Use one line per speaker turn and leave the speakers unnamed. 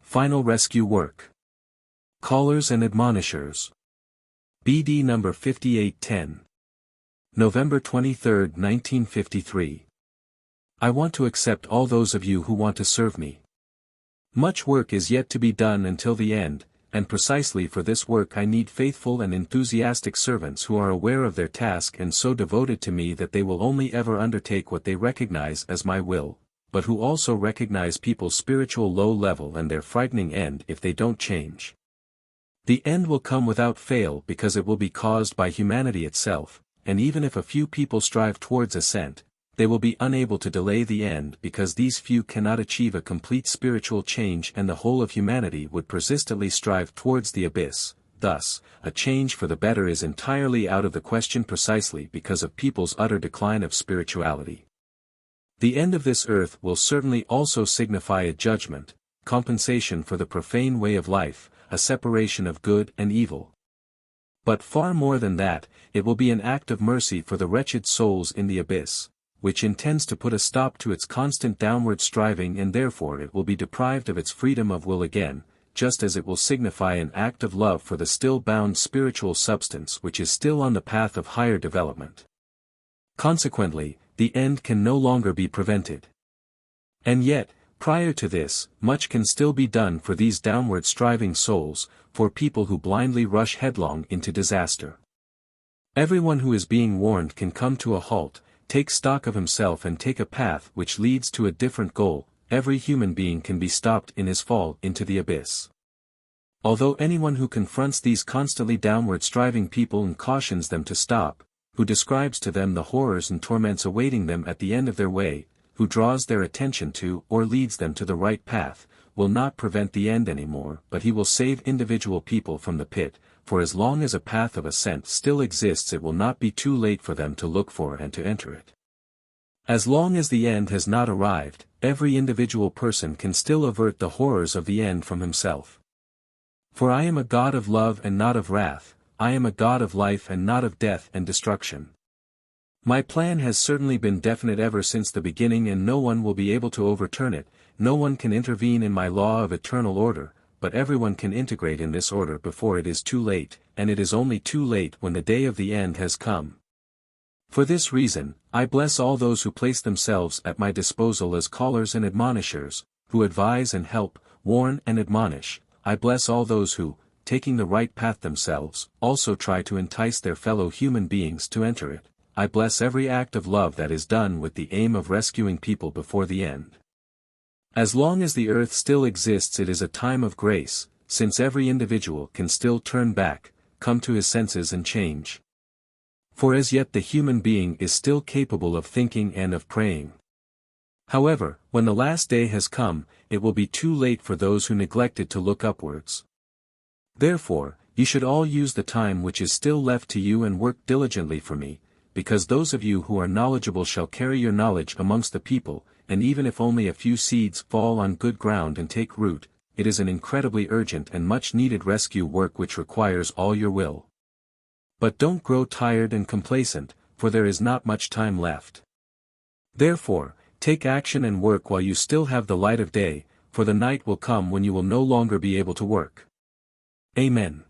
Final rescue work. Callers and admonishers. BD number 5810. November 23, 1953. I want to accept all those of you who want to serve me. Much work is yet to be done until the end, and precisely for this work I need faithful and enthusiastic servants who are aware of their task and so devoted to me that they will only ever undertake what they recognize as my will, but who also recognize people's spiritual low level and their frightening end if they don't change. The end will come without fail because it will be caused by humanity itself, and even if a few people strive towards ascent, they will be unable to delay the end because these few cannot achieve a complete spiritual change and the whole of humanity would persistently strive towards the abyss. Thus, a change for the better is entirely out of the question precisely because of people's utter decline of spirituality. The end of this earth will certainly also signify a judgment, compensation for the profane way of life, a separation of good and evil. But far more than that, it will be an act of mercy for the wretched souls in the abyss, which intends to put a stop to its constant downward striving and therefore it will be deprived of its freedom of will again, just as it will signify an act of love for the still bound spiritual substance which is still on the path of higher development. Consequently, the end can no longer be prevented. And yet, prior to this, much can still be done for these downward striving souls, for people who blindly rush headlong into disaster. Everyone who is being warned can come to a halt, take stock of himself and take a path which leads to a different goal. Every human being can be stopped in his fall into the abyss. Although anyone who confronts these constantly downward striving people and cautions them to stop, who describes to them the horrors and torments awaiting them at the end of their way, who draws their attention to or leads them to the right path, will not prevent the end anymore, but he will save individual people from the pit, for as long as a path of ascent still exists it will not be too late for them to look for and to enter it. As long as the end has not arrived, every individual person can still avert the horrors of the end from himself. For I am a God of love and not of wrath, I am a God of life and not of death and destruction. My plan has certainly been definite ever since the beginning and no one will be able to overturn it, no one can intervene in my law of eternal order, but everyone can integrate in this order before it is too late, and it is only too late when the day of the end has come. For this reason, I bless all those who place themselves at my disposal as callers and admonishers, who advise and help, warn and admonish. I bless all those who, taking the right path themselves, also try to entice their fellow human beings to enter it. I bless every act of love that is done with the aim of rescuing people before the end. As long as the earth still exists it is a time of grace, since every individual can still turn back, come to his senses and change. For as yet the human being is still capable of thinking and of praying. However, when the last day has come, it will be too late for those who neglected to look upwards. Therefore, you should all use the time which is still left to you and work diligently for me, because those of you who are knowledgeable shall carry your knowledge amongst the people, and even if only a few seeds fall on good ground and take root, it is an incredibly urgent and much needed rescue work which requires all your will. But don't grow tired and complacent, for there is not much time left. Therefore, take action and work while you still have the light of day, for the night will come when you will no longer be able to work. Amen.